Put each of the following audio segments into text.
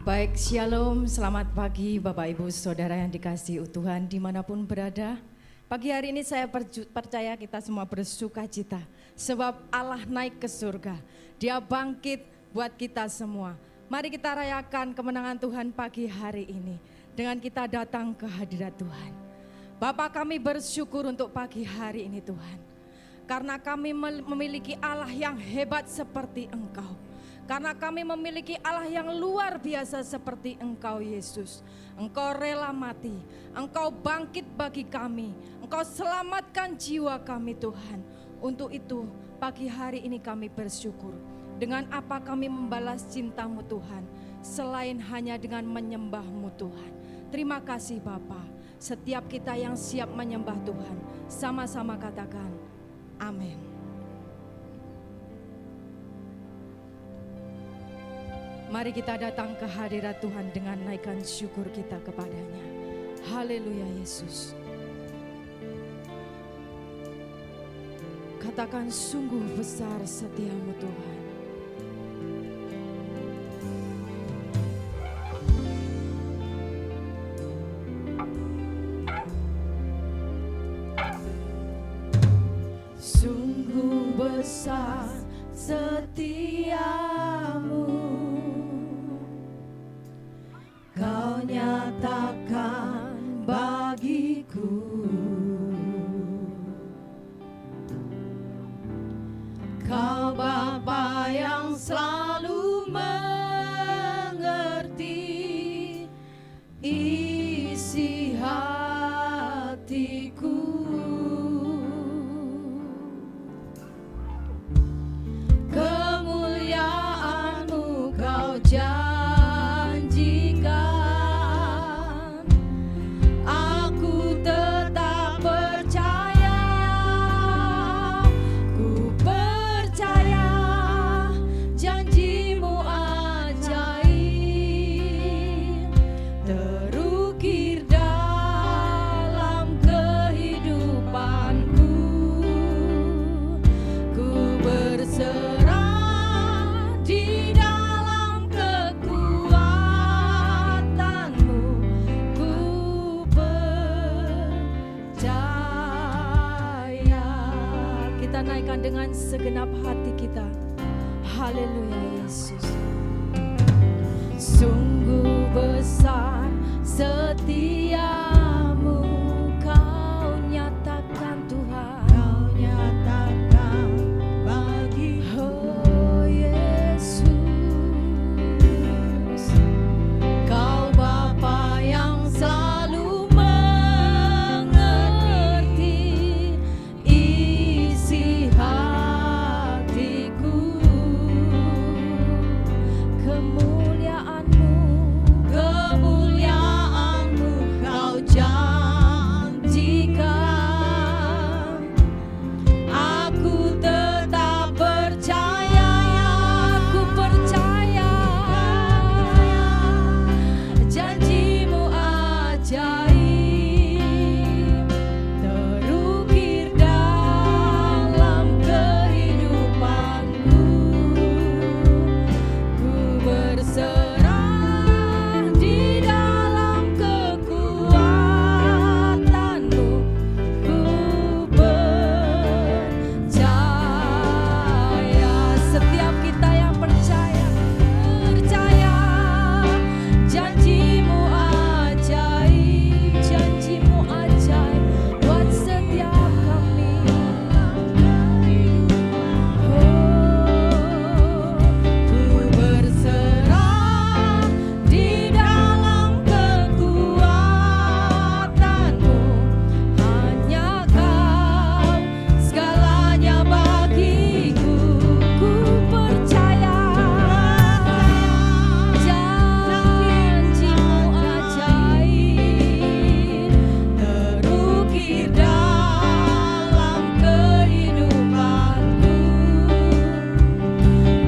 Baik, shalom, selamat pagi Bapak Ibu Saudara yang dikasihi Tuhan dimanapun berada. Pagi hari ini saya percaya kita semua bersuka cita sebab Allah naik ke surga. Dia bangkit buat kita semua. Mari kita rayakan kemenangan Tuhan pagi hari ini dengan kita datang ke hadirat Tuhan. Bapak, kami bersyukur untuk pagi hari ini Tuhan, karena kami memiliki Allah yang hebat seperti Engkau. Karena kami memiliki Allah yang luar biasa seperti Engkau Yesus. Engkau rela mati, Engkau bangkit bagi kami, Engkau selamatkan jiwa kami Tuhan. Untuk itu pagi hari ini kami bersyukur. Dengan apa kami membalas cinta-Mu Tuhan, selain hanya dengan menyembah-Mu Tuhan. Terima kasih Bapa. Setiap kita yang siap menyembah Tuhan, sama-sama katakan amin. Mari kita datang ke hadirat Tuhan dengan naikkan syukur kita kepadanya. Haleluya Yesus. Katakan sungguh besar setiamu Tuhan. Sungguh besar setiamu, Kau nyatakan bagiku. Kau Bapa yang selalu mengerti isi hatiku. Kemuliaan-Mu Kau dengan segenap hati kita. Haleluya Yesus. Sungguh besar setiamu, Kau nyatakan Tuhan. Kau nyatakan bagi oh Yesus. Kau Bapa yang selalu mengerti isi hatiku. Kemuliaan-Mu Kau janjikan. Aku tetap percaya, aku percaya janji-Mu ajaib terukir dalam kehidupanku. Ku berserah di dalam kekuatan-Mu. Ku percaya. Setiap kita yang percaya janji-Mu ajaib, janji-Mu ajaib buat setiap kami. Ku berserah di dalam kekuatan-Mu. Hanya Kau segalanya bagiku. Ku percaya janji-Mu ajaib terukir dalam kehidupanku.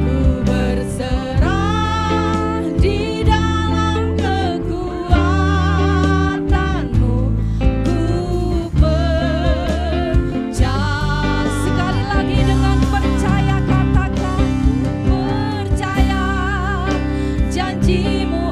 Ku berserah di dalam kekuatan-Mu. Ku percaya. Sekali lagi dengan percaya katakan, ku percaya janji-Mu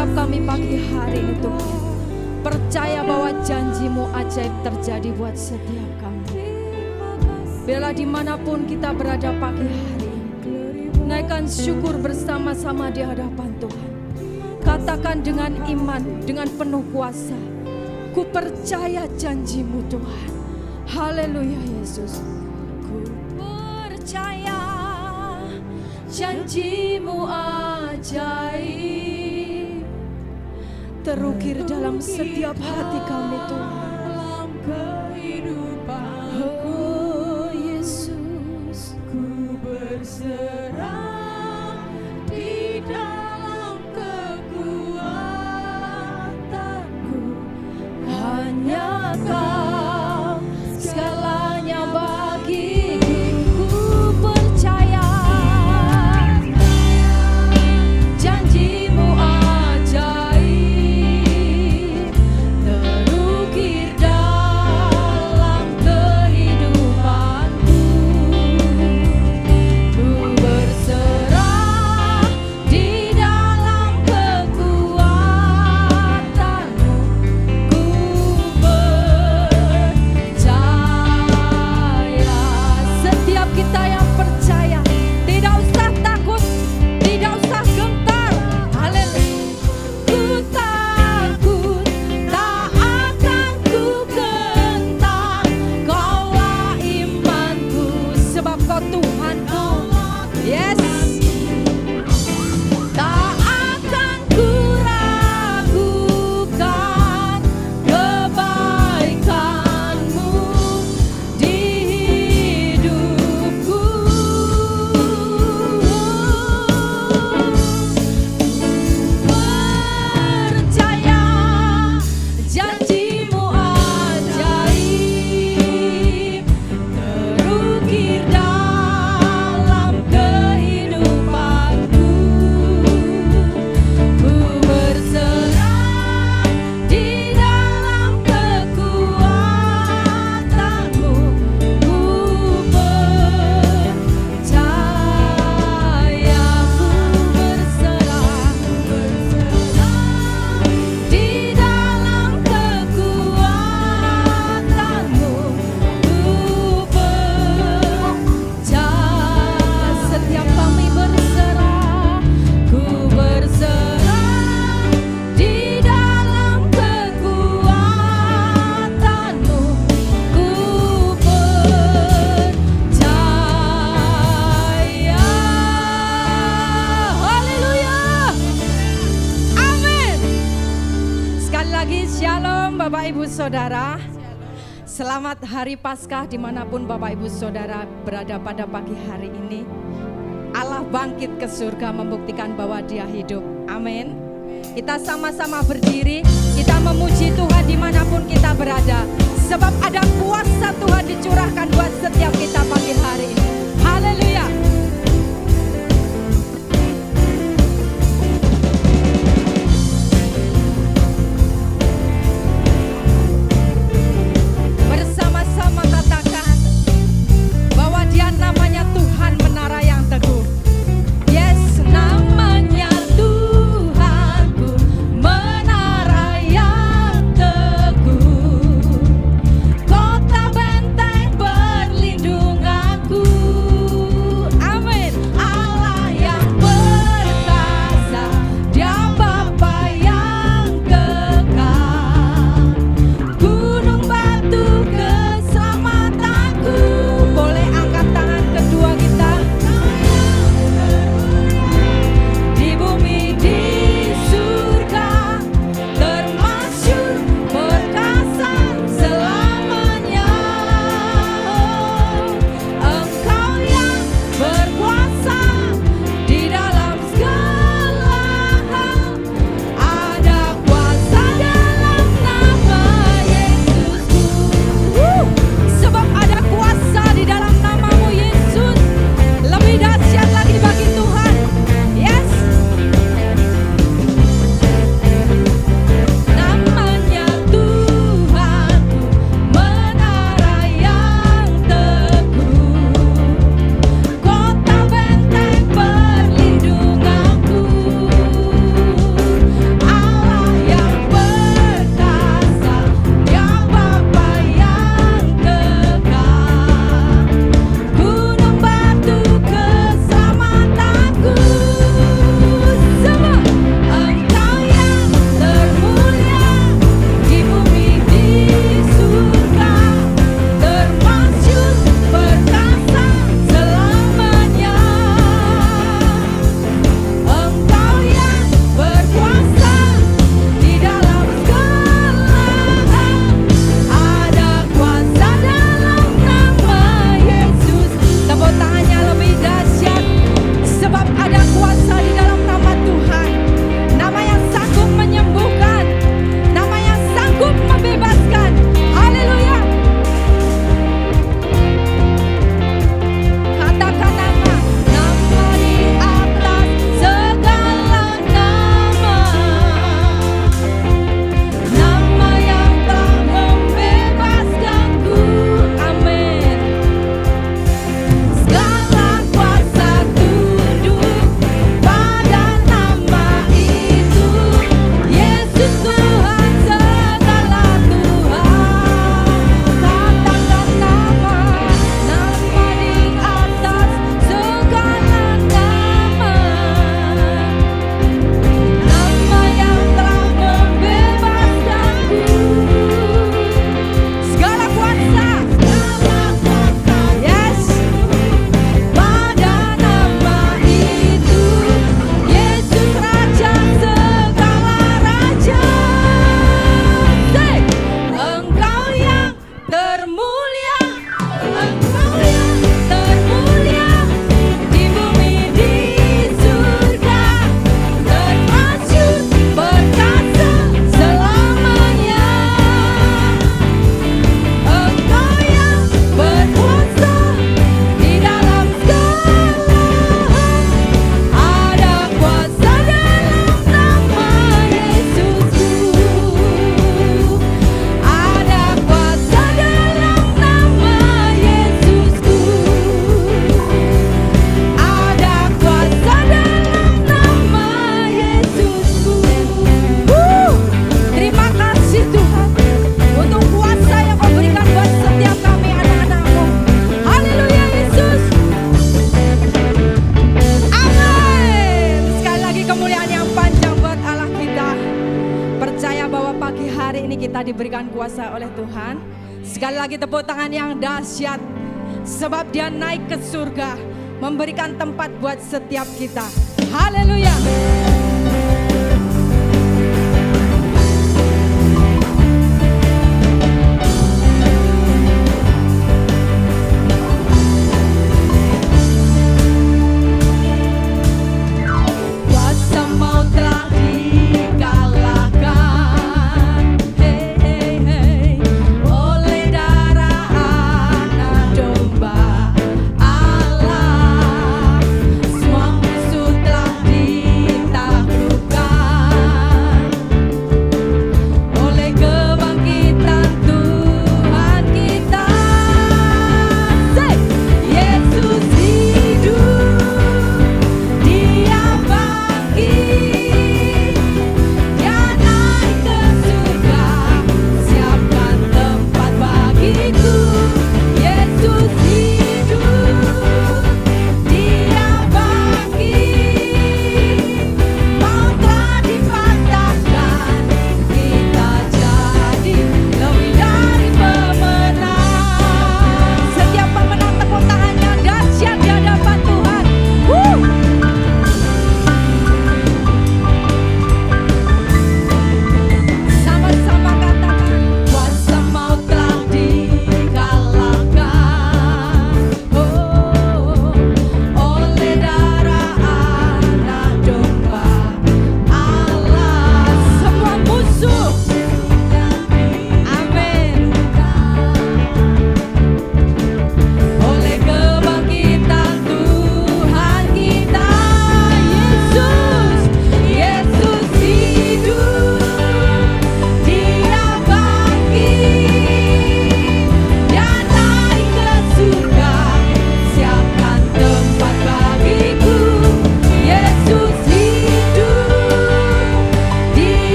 setiap kami pagi hari ini Tuhan. Percaya bahwa janji-Mu ajaib terjadi buat setiap kami. Biarlah dimanapun kita berada pagi hari ini, naikkan syukur bersama-sama di hadapan Tuhan. Katakan dengan iman, dengan penuh kuasa, ku percaya janji-Mu Tuhan. Haleluya Yesus. Ku percaya janji-Mu ajaib terukir dalam setiap hati kami Tuhan. Dalam kehidupanku Yesus, ku berserah di dalam kekuatanku. Hanya Kau segalanya bagiku, ku percaya janji-Mu ajaib terukir dalam kehidupanku. Ku berserah di dalam kekuatanmu. Ku percaya. Setiap kita yang percaya, tidak usah takut, tidak usah gentar. Haleluya. Ku takut, tak akan ku gentar. Kaulah imanku, sebab Kau Tuhanku. Yes. Tak akan ku ragukan kebaikan-Mu di hidupku. Percaya janji-Mu ajaib terukir dalam kehidupanku. Ku berserah di dalam kekuatanmu. Ku percaya, ku berserah di dalam kekuatanmu. Ku percaya. Setiap kami berserah, ku berserah di dalam kekuatanmu. Ku percaya. Haleluya. Amin. Sekali lagi shalom Bapak Ibu Saudara. Selamat Hari Paskah dimanapun Bapak Ibu Saudara berada pada pagi hari ini. Allah bangkit ke surga membuktikan bahwa Dia hidup. Amin. Kita sama-sama berdiri, kita memuji Tuhan dimanapun kita berada. Sebab ada kuasa Tuhan dicurahkan buat setiap kita pagi hari ini. Haleluya. Bersama-sama katakan bahwa Dia namanya Tuhan menara yang teguh. Yes, namanya Tuhanku menara yang teguh, kota benteng perlindunganku. kita diberikan kuasa oleh Tuhan. Sekali lagi tepuk tangan yang dahsyat, sebab Dia naik ke surga, memberikan tempat buat setiap kita. Haleluya.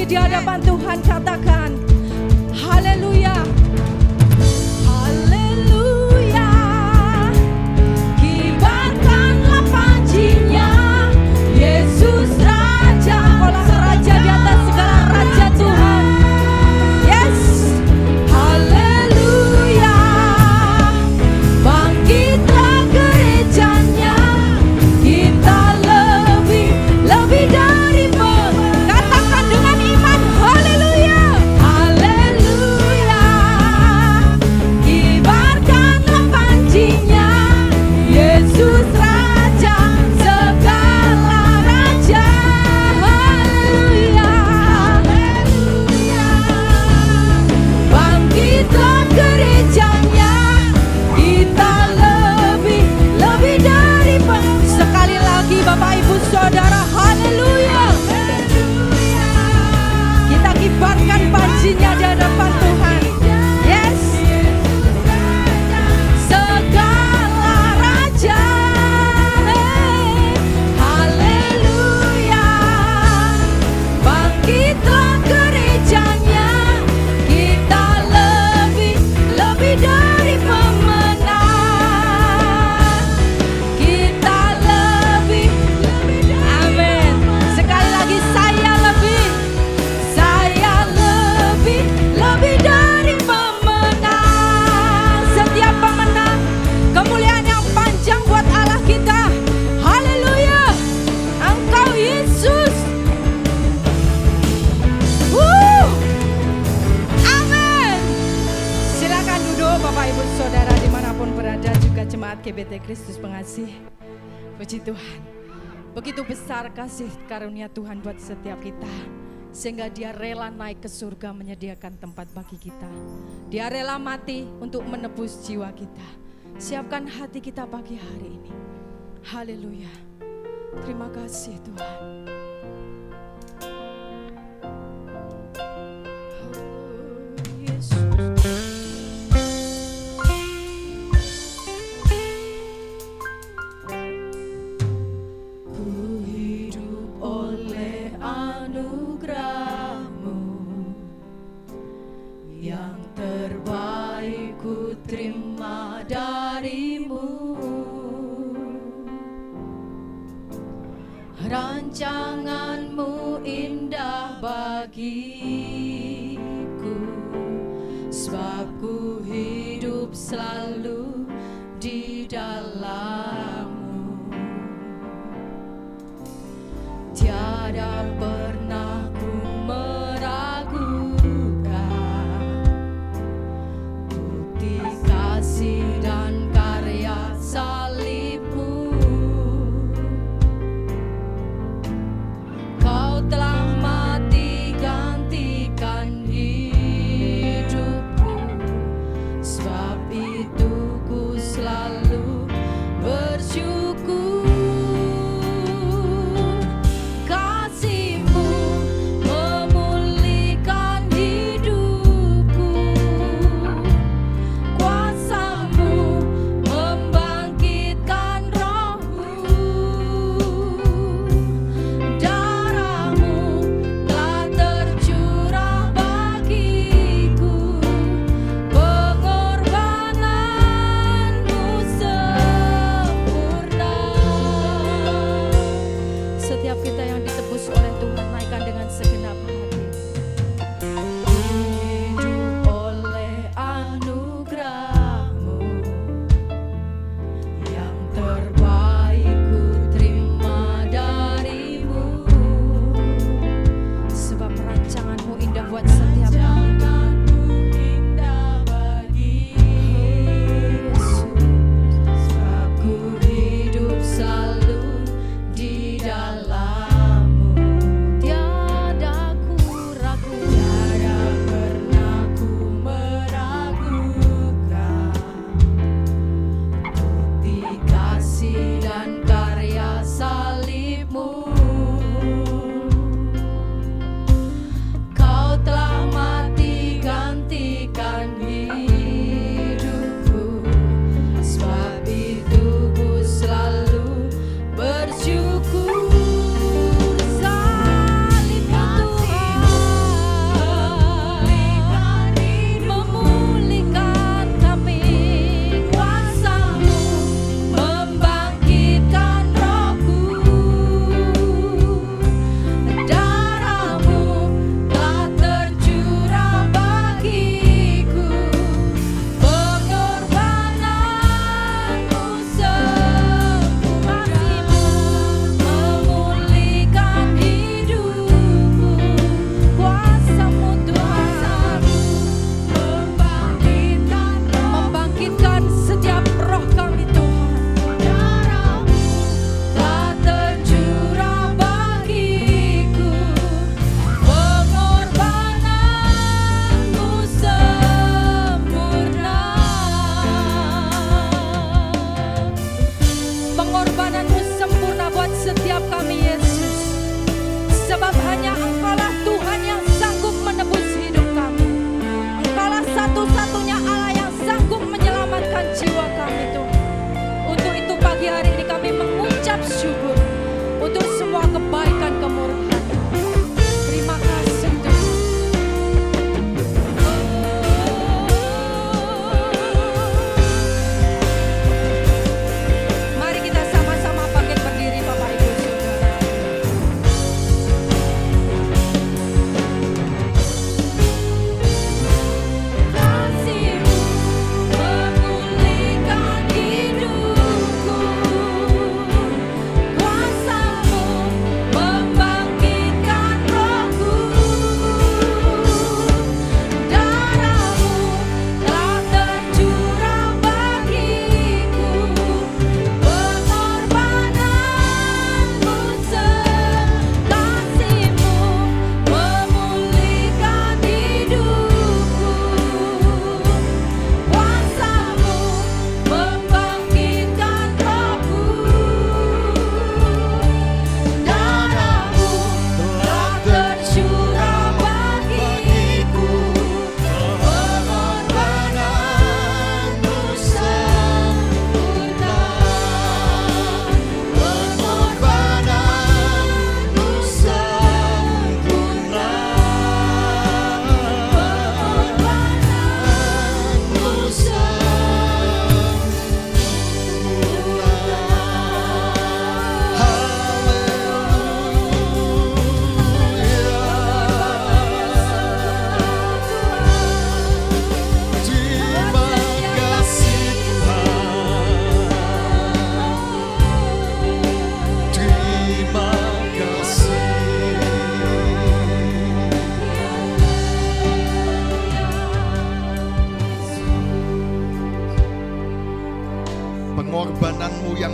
Di hadapan Tuhan katakan haleluya. Haleluya. Kibarkanlah panjinya, Yesus Raja. Kaulah Raja di atas segala raja Tuhan. Yes. Haleluya. Bangkitlah gerejanya, kita lebih dari katakan dengan iman. Haleluya. Haleluya. GBT Kristus Pengasih. Puji Tuhan. Begitu besar kasih karunia Tuhan buat setiap kita, sehingga Dia rela naik ke surga menyediakan tempat bagi kita. Dia rela mati untuk menebus jiwa kita. Siapkan hati kita pagi hari ini. Haleluya. Terima kasih Tuhan. Oh, Yesus. Terima darimu, rancanganmu indah bagiku, sebab ku hidup selalu di dalammu. Tiada pernah ku dan karya salibmu. Kau telah mati gantikan hidupku, sebab itu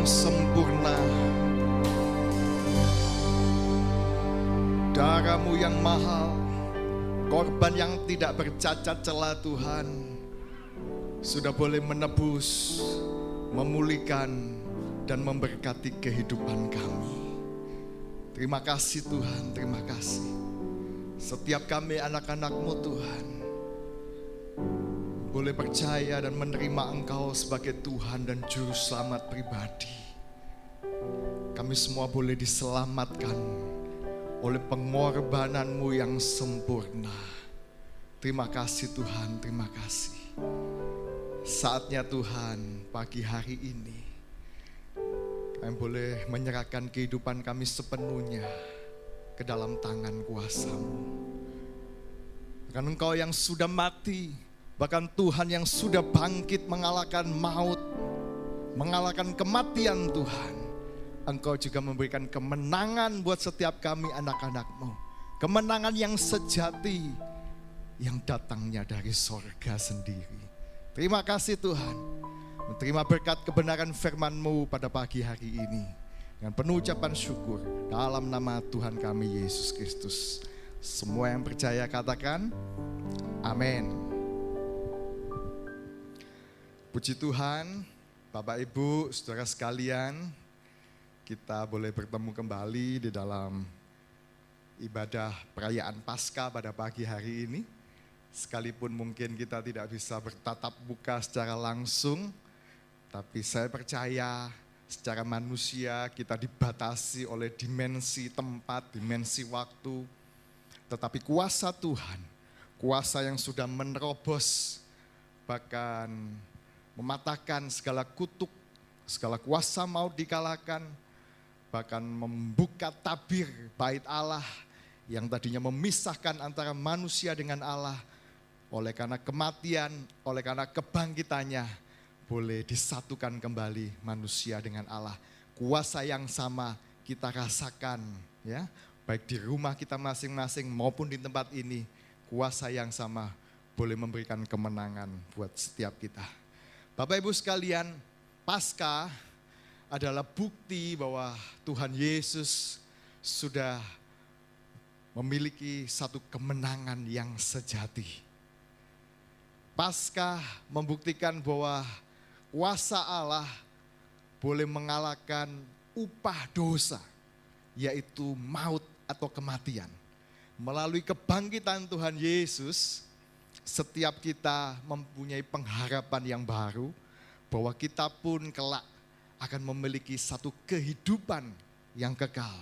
yang sempurna, darah-Mu yang mahal, korban yang tidak bercacat celah Tuhan, sudah boleh menebus, memulihkan, dan memberkati kehidupan kami. Terima kasih Tuhan, terima kasih. Setiap kami anak-anak-Mu Tuhan, boleh percaya dan menerima Engkau sebagai Tuhan dan Juru Selamat pribadi. Kami semua boleh diselamatkan oleh pengorbanan-Mu yang sempurna. Terima kasih Tuhan, terima kasih. Saatnya Tuhan, pagi hari ini kami boleh menyerahkan kehidupan kami sepenuhnya ke dalam tangan kuasa-Mu. Karena Engkau yang sudah mati, bahkan Tuhan yang sudah bangkit mengalahkan maut, mengalahkan kematian Tuhan. Engkau juga memberikan kemenangan buat setiap kami anak-anak-Mu. Kemenangan yang sejati, yang datangnya dari sorga sendiri. Terima kasih Tuhan. Menerima berkat kebenaran firman-Mu pada pagi hari ini. Dengan penuh ucapan syukur dalam nama Tuhan kami Yesus Kristus. Semua yang percaya katakan, amin. Puji Tuhan, Bapak Ibu, saudara sekalian, kita boleh bertemu kembali di dalam ibadah perayaan Paskah pada pagi hari ini. Sekalipun mungkin kita tidak bisa bertatap muka secara langsung, tapi saya percaya secara manusia kita dibatasi oleh dimensi tempat, dimensi waktu. Tetapi kuasa Tuhan, kuasa yang sudah menerobos, bahkan mematahkan segala kutuk, segala kuasa maut dikalahkan, bahkan membuka tabir bait Allah yang tadinya memisahkan antara manusia dengan Allah. Oleh karena kematian, oleh karena kebangkitannya, boleh disatukan kembali manusia dengan Allah. Kuasa yang sama kita rasakan, ya, baik di rumah kita masing-masing maupun di tempat ini. Kuasa yang sama boleh memberikan kemenangan buat setiap kita. Bapak Ibu sekalian, Paskah adalah bukti bahwa Tuhan Yesus sudah memiliki satu kemenangan yang sejati. Paskah membuktikan bahwa kuasa Allah boleh mengalahkan upah dosa, yaitu maut atau kematian. Melalui kebangkitan Tuhan Yesus, setiap kita mempunyai pengharapan yang baru bahwa kita pun kelak akan memiliki satu kehidupan yang kekal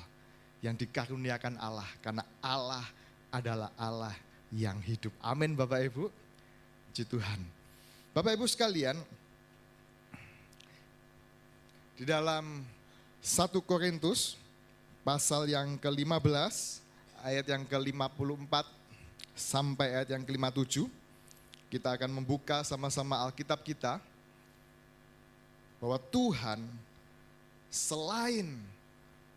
yang dikaruniakan Allah, karena Allah adalah Allah yang hidup. Amin Bapak Ibu. Puji Tuhan. Bapak Ibu sekalian, di dalam 1 Korintus pasal yang ke-15 ayat yang ke-54 sampai ayat yang ke-57, kita akan membuka sama-sama Alkitab kita, bahwa Tuhan selain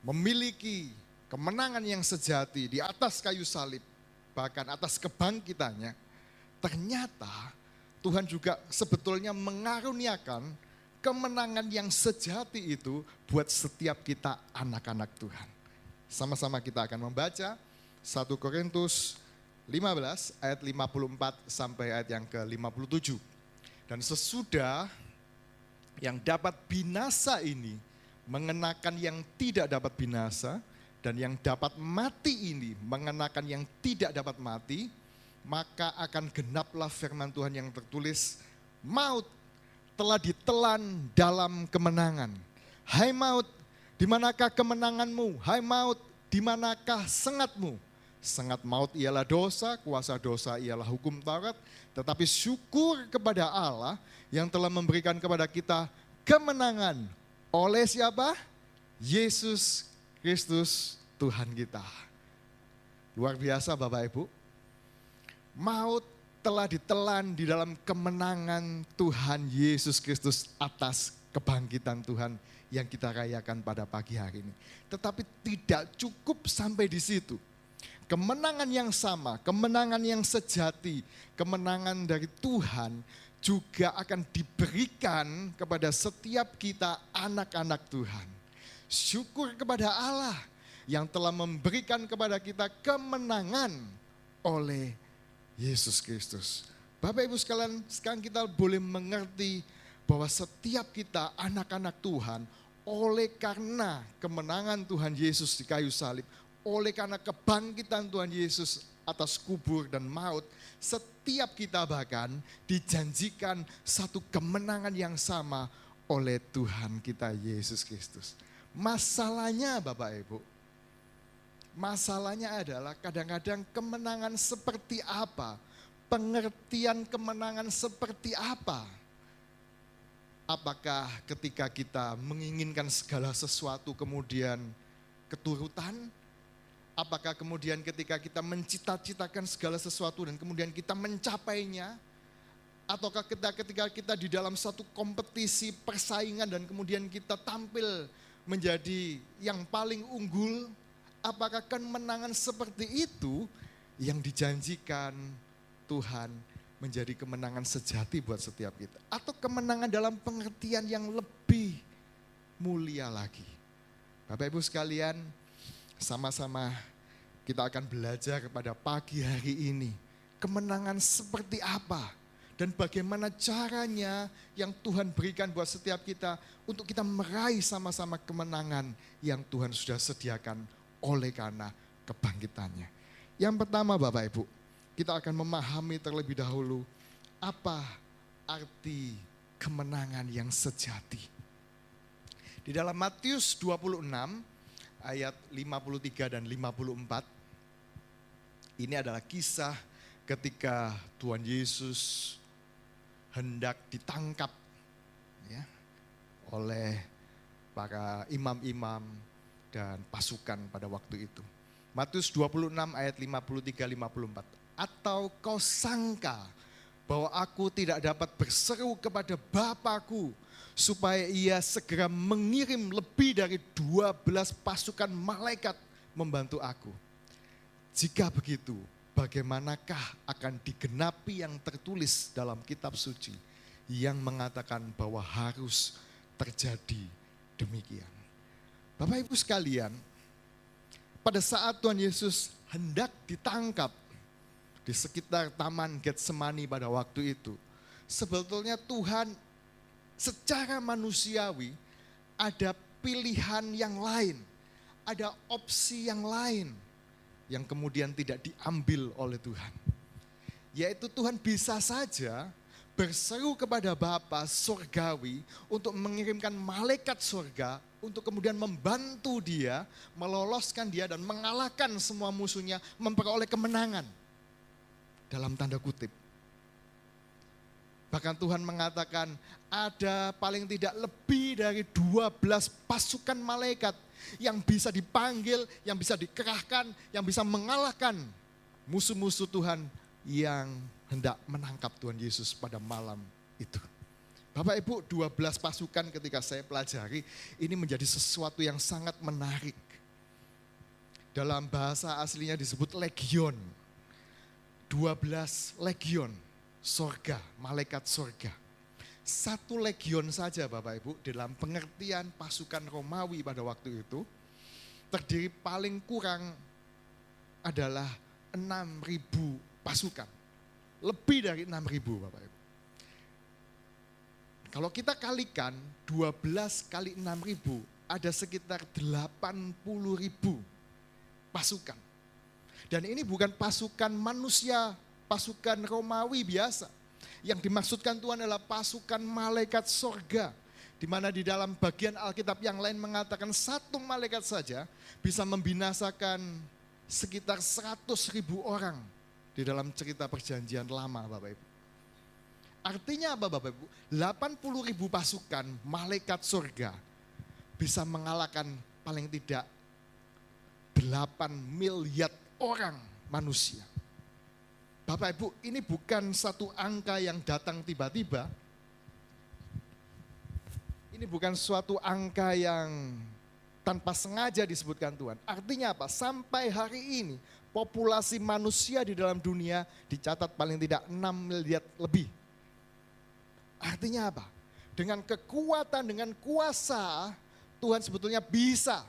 memiliki kemenangan yang sejati di atas kayu salib, bahkan atas kebangkitannya, ternyata Tuhan juga sebetulnya mengaruniakan kemenangan yang sejati itu buat setiap kita anak-anak Tuhan. Sama-sama kita akan membaca 1 Korintus 15 ayat 54 sampai ayat yang ke-57. Dan sesudah yang dapat binasa ini mengenakan yang tidak dapat binasa, dan yang dapat mati ini mengenakan yang tidak dapat mati, maka akan genaplah firman Tuhan yang tertulis, maut telah ditelan dalam kemenangan. Hai maut, di manakah kemenanganmu? Hai maut, di manakah sengatmu? Sengat maut ialah dosa, kuasa dosa ialah hukum Taurat, tetapi syukur kepada Allah yang telah memberikan kepada kita kemenangan oleh siapa? Yesus Kristus Tuhan kita. Luar biasa Bapak Ibu. Maut telah ditelan di dalam kemenangan Tuhan Yesus Kristus atas kebangkitan Tuhan yang kita rayakan pada pagi hari ini. Tetapi tidak cukup sampai di situ. Kemenangan yang sama, kemenangan yang sejati, kemenangan dari Tuhan juga akan diberikan kepada setiap kita anak-anak Tuhan. Syukur kepada Allah yang telah memberikan kepada kita kemenangan oleh Yesus Kristus. Bapak Ibu sekalian, sekarang kita boleh mengerti bahwa setiap kita anak-anak Tuhan, oleh karena kemenangan Tuhan Yesus di kayu salib, oleh karena kebangkitan Tuhan Yesus atas kubur dan maut, setiap kita bahkan dijanjikan satu kemenangan yang sama oleh Tuhan kita Yesus Kristus. Masalahnya Bapak Ibu, masalahnya adalah kadang-kadang kemenangan seperti apa, pengertian kemenangan seperti apa. Apakah ketika kita menginginkan segala sesuatu kemudian keturutan? Apakah kemudian ketika kita mencita-citakan segala sesuatu dan kemudian kita mencapainya? Ataukah ketika kita di dalam satu kompetisi persaingan dan kemudian kita tampil menjadi yang paling unggul? Apakah kemenangan seperti itu yang dijanjikan Tuhan menjadi kemenangan sejati buat setiap kita? Atau kemenangan dalam pengertian yang lebih mulia lagi? Bapak Ibu sekalian, sama-sama kita akan belajar pada pagi hari ini. Kemenangan seperti apa dan bagaimana caranya yang Tuhan berikan buat setiap kita untuk kita meraih sama-sama kemenangan yang Tuhan sudah sediakan oleh karena kebangkitannya. Yang pertama Bapak Ibu, kita akan memahami terlebih dahulu apa arti kemenangan yang sejati. Di dalam Matius 26 ayat 53 dan 54, ini adalah kisah ketika Tuhan Yesus hendak ditangkap ya, oleh para imam-imam dan pasukan pada waktu itu. Matius 26 ayat 53-54. Atau kau sangka bahwa aku tidak dapat berseru kepada Bapakku supaya ia segera mengirim lebih dari 12 pasukan malaikat membantu aku. Jika begitu, bagaimanakah akan digenapi yang tertulis dalam kitab suci yang mengatakan bahwa harus terjadi demikian. Bapak Ibu sekalian, pada saat Tuhan Yesus hendak ditangkap di sekitar Taman Getsemani pada waktu itu, sebetulnya Tuhan secara manusiawi ada pilihan yang lain, ada opsi yang lain yang kemudian tidak diambil oleh Tuhan. Yaitu Tuhan bisa saja berseru kepada Bapa surgawi untuk mengirimkan malaikat surga untuk kemudian membantu dia, meloloskan dia dan mengalahkan semua musuhnya, memperoleh kemenangan. Dalam tanda kutip. Bahkan Tuhan mengatakan ada paling tidak lebih dari 12 pasukan malaikat yang bisa dipanggil, yang bisa dikerahkan, yang bisa mengalahkan musuh-musuh Tuhan yang hendak menangkap Tuhan Yesus pada malam itu. Bapak Ibu, 12 pasukan ketika saya pelajari, ini menjadi sesuatu yang sangat menarik. Dalam bahasa aslinya disebut legion. 12 legion, sorga, malaikat sorga. Satu legion saja Bapak Ibu dalam pengertian pasukan Romawi pada waktu itu terdiri paling kurang adalah 6.000 pasukan. Lebih dari 6.000 Bapak Ibu. Kalau kita kalikan 12 kali 6.000 ada sekitar 80.000 pasukan. Dan ini bukan pasukan manusia, pasukan Romawi biasa. Yang dimaksudkan Tuhan adalah pasukan malaikat sorga. Di mana di dalam bagian Alkitab yang lain mengatakan satu malaikat saja bisa membinasakan sekitar 100.000 orang di dalam cerita perjanjian lama Bapak Ibu. Artinya apa Bapak Ibu? 80.000 pasukan malaikat sorga bisa mengalahkan paling tidak 8 miliar orang manusia. Bapak Ibu, ini bukan satu angka yang datang tiba-tiba. Ini bukan suatu angka yang tanpa sengaja disebutkan Tuhan. Artinya apa? Sampai hari ini populasi manusia di dalam dunia dicatat paling tidak 6 miliar lebih. Artinya apa? Dengan kekuatan, dengan kuasa, Tuhan sebetulnya bisa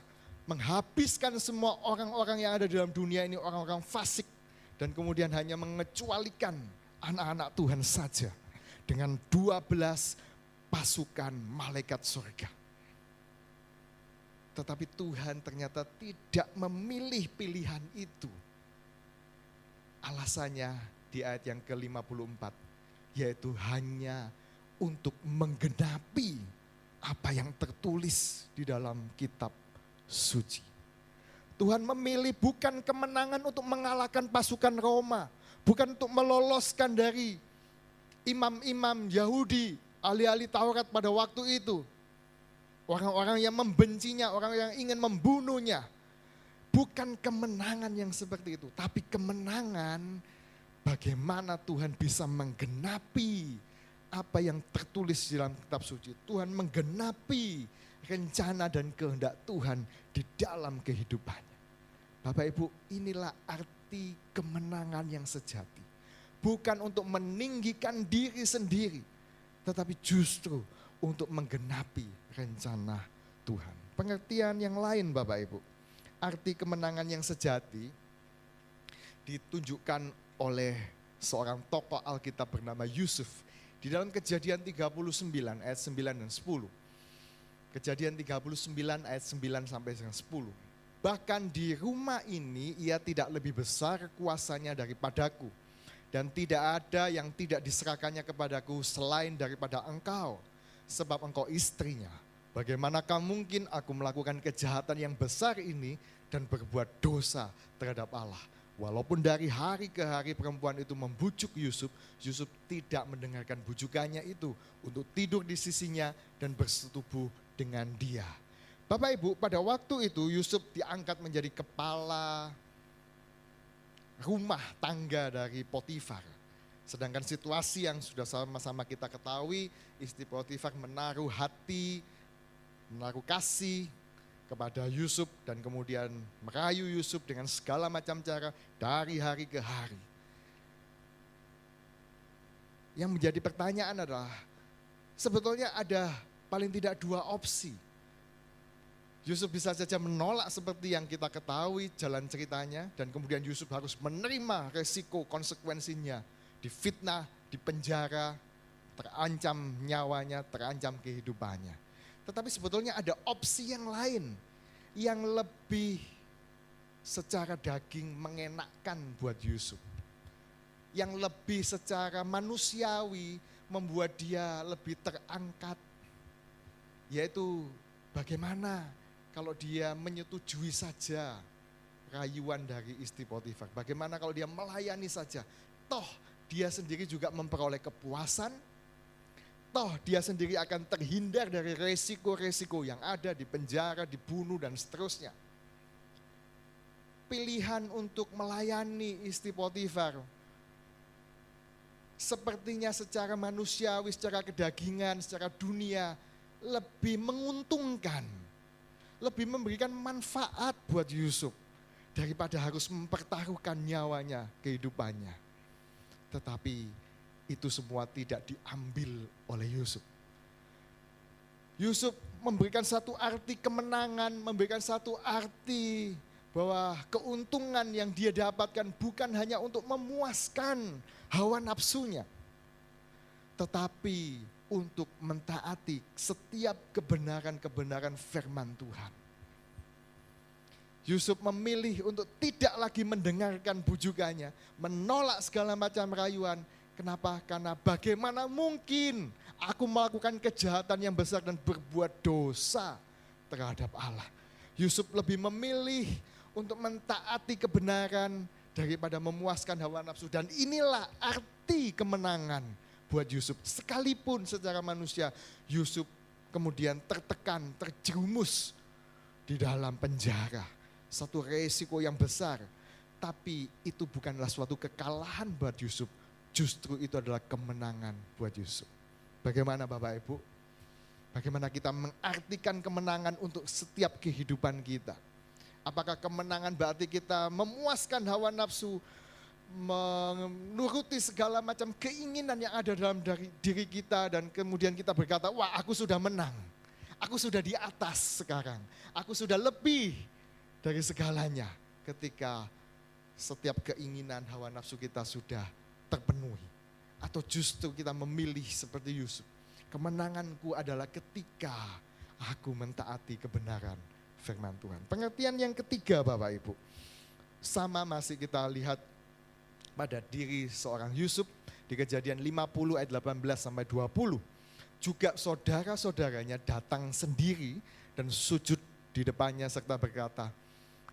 menghabiskan semua orang-orang yang ada dalam dunia ini, orang-orang fasik. Dan kemudian hanya mengecualikan anak-anak Tuhan saja dengan 12 pasukan malaikat surga. Tetapi Tuhan ternyata tidak memilih pilihan itu. Alasannya di ayat yang ke-54, yaitu hanya untuk menggenapi apa yang tertulis di dalam kitab suci. Tuhan memilih bukan kemenangan untuk mengalahkan pasukan Roma, bukan untuk meloloskan dari imam-imam Yahudi, ahli-ahli Taurat pada waktu itu. Orang-orang yang membencinya, orang yang ingin membunuhnya. Bukan kemenangan yang seperti itu, tapi kemenangan bagaimana Tuhan bisa menggenapi apa yang tertulis di dalam kitab suci. Tuhan menggenapi rencana dan kehendak Tuhan di dalam kehidupannya. Bapak Ibu, inilah arti kemenangan yang sejati. Bukan untuk meninggikan diri sendiri, tetapi justru untuk menggenapi rencana Tuhan. Pengertian yang lain Bapak Ibu, arti kemenangan yang sejati ditunjukkan oleh seorang tokoh Alkitab bernama Yusuf. Di dalam Kejadian 39 ayat 9 dan 10. Kejadian 39 ayat 9 sampai dengan 10. Bahkan di rumah ini ia tidak lebih besar kuasanya daripadaku. Dan tidak ada yang tidak diserahkannya kepadaku selain daripada engkau. Sebab engkau istrinya. Bagaimanakah mungkin aku melakukan kejahatan yang besar ini dan berbuat dosa terhadap Allah. Walaupun dari hari ke hari perempuan itu membujuk Yusuf, Yusuf tidak mendengarkan bujukannya itu untuk tidur di sisinya dan bersetubuh dengan dia. Bapak Ibu, pada waktu itu Yusuf diangkat menjadi kepala rumah tangga dari Potifar. Sedangkan situasi yang sudah sama-sama kita ketahui, istri Potifar menaruh hati, menaruh kasih kepada Yusuf dan kemudian merayu Yusuf dengan segala macam cara dari hari ke hari. Yang menjadi pertanyaan adalah, sebetulnya ada paling tidak 2 opsi. Yusuf bisa saja menolak seperti yang kita ketahui jalan ceritanya, dan kemudian Yusuf harus menerima resiko konsekuensinya, difitnah, dipenjara, terancam nyawanya, terancam kehidupannya. Tetapi sebetulnya ada opsi yang lain yang lebih secara daging mengenakkan buat Yusuf. Yang lebih secara manusiawi membuat dia lebih terangkat. Yaitu bagaimana kalau dia menyetujui saja rayuan dari istri Potifar. Bagaimana kalau dia melayani saja. Toh dia sendiri juga memperoleh kepuasan. Toh dia sendiri akan terhindar dari resiko-resiko yang ada di penjara, dibunuh dan seterusnya. Pilihan untuk melayani istri Potifar sepertinya secara manusiawi, secara kedagingan, secara dunia lebih menguntungkan, lebih memberikan manfaat buat Yusuf daripada harus mempertaruhkan nyawanya, kehidupannya. Tetapi itu semua tidak diambil oleh Yusuf. Yusuf memberikan satu arti kemenangan, memberikan satu arti bahwa keuntungan yang dia dapatkan bukan hanya untuk memuaskan hawa nafsunya, tetapi untuk mentaati setiap kebenaran-kebenaran firman Tuhan. Yusuf memilih untuk tidak lagi mendengarkan bujukannya, menolak segala macam rayuan. Kenapa? Karena bagaimana mungkin aku melakukan kejahatan yang besar dan berbuat dosa terhadap Allah. Yusuf lebih memilih untuk mentaati kebenaran daripada memuaskan hawa nafsu. Dan inilah arti kemenangan buat Yusuf. Sekalipun secara manusia Yusuf kemudian tertekan, terjerumus di dalam penjara. Satu resiko yang besar. Tapi itu bukanlah suatu kekalahan buat Yusuf. Justru itu adalah kemenangan buat Yusuf. Bagaimana Bapak Ibu? Bagaimana kita mengartikan kemenangan untuk setiap kehidupan kita? Apakah kemenangan berarti kita memuaskan hawa nafsu, menuruti segala macam keinginan yang ada dalam diri kita dan kemudian kita berkata, wah aku sudah menang, aku sudah di atas sekarang, aku sudah lebih dari segalanya ketika setiap keinginan hawa nafsu kita sudah terpenuhi. Atau justru kita memilih seperti Yusuf, kemenanganku adalah ketika aku mentaati kebenaran firman Tuhan. Pengertian yang ketiga Bapak Ibu, sama masih kita lihat pada diri seorang Yusuf di Kejadian 50 ayat 18 sampai 20. Juga saudara-saudaranya datang sendiri dan sujud di depannya serta berkata,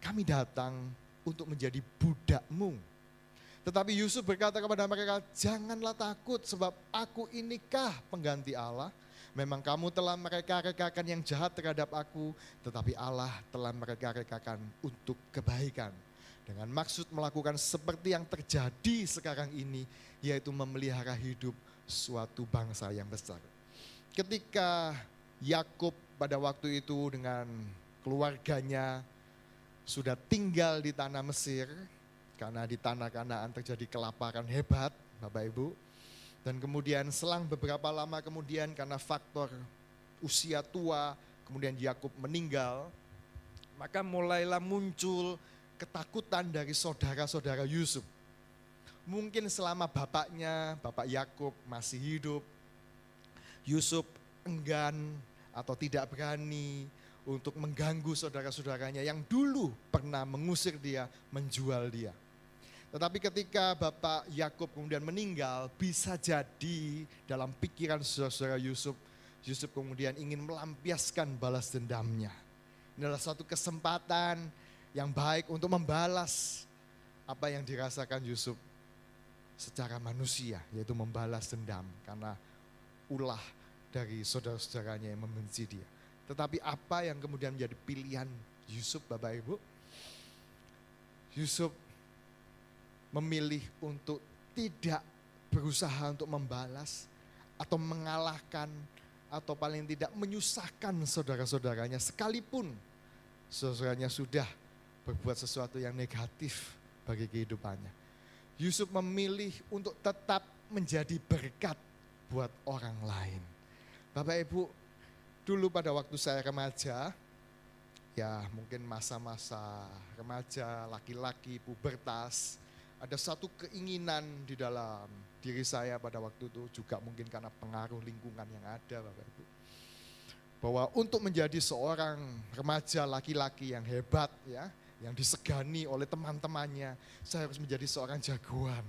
kami datang untuk menjadi budakmu. Tetapi Yusuf berkata kepada mereka, janganlah takut sebab aku inikah pengganti Allah. Memang kamu telah mereka-rekakan yang jahat terhadap aku, tetapi Allah telah mereka-rekakan untuk kebaikan. Dengan maksud melakukan seperti yang terjadi sekarang ini, yaitu memelihara hidup suatu bangsa yang besar. Ketika Yakub pada waktu itu dengan keluarganya sudah tinggal di tanah Mesir, karena di tanah Kanaan terjadi kelaparan hebat, Bapak Ibu. Dan kemudian selang beberapa lama kemudian karena faktor usia tua, kemudian Yakub meninggal, maka mulailah muncul ketakutan dari saudara-saudara Yusuf. Mungkin selama bapaknya, Bapak Yakub masih hidup, Yusuf enggan atau tidak berani untuk mengganggu saudara-saudaranya yang dulu pernah mengusir dia, menjual dia. Tetapi ketika Bapak Yakub kemudian meninggal, bisa jadi dalam pikiran saudara-saudara Yusuf, Yusuf kemudian ingin melampiaskan balas dendamnya. Ini adalah suatu kesempatan yang baik untuk membalas apa yang dirasakan Yusuf secara manusia, yaitu membalas dendam karena ulah dari saudara-saudaranya yang membenci dia. Tetapi apa yang kemudian menjadi pilihan Yusuf, Bapak Ibu? Yusuf memilih untuk tidak berusaha untuk membalas atau mengalahkan atau paling tidak menyusahkan saudara-saudaranya sekalipun saudaranya sudah berbuat sesuatu yang negatif bagi kehidupannya. Yusuf memilih untuk tetap menjadi berkat buat orang lain. Bapak Ibu, dulu pada waktu saya remaja, ya mungkin masa-masa remaja, laki-laki, pubertas, ada satu keinginan di dalam diri saya pada waktu itu juga mungkin karena pengaruh lingkungan yang ada, Bapak Ibu. Bahwa untuk menjadi seorang remaja laki-laki yang hebat, ya, yang disegani oleh teman-temannya, saya harus menjadi seorang jagoan.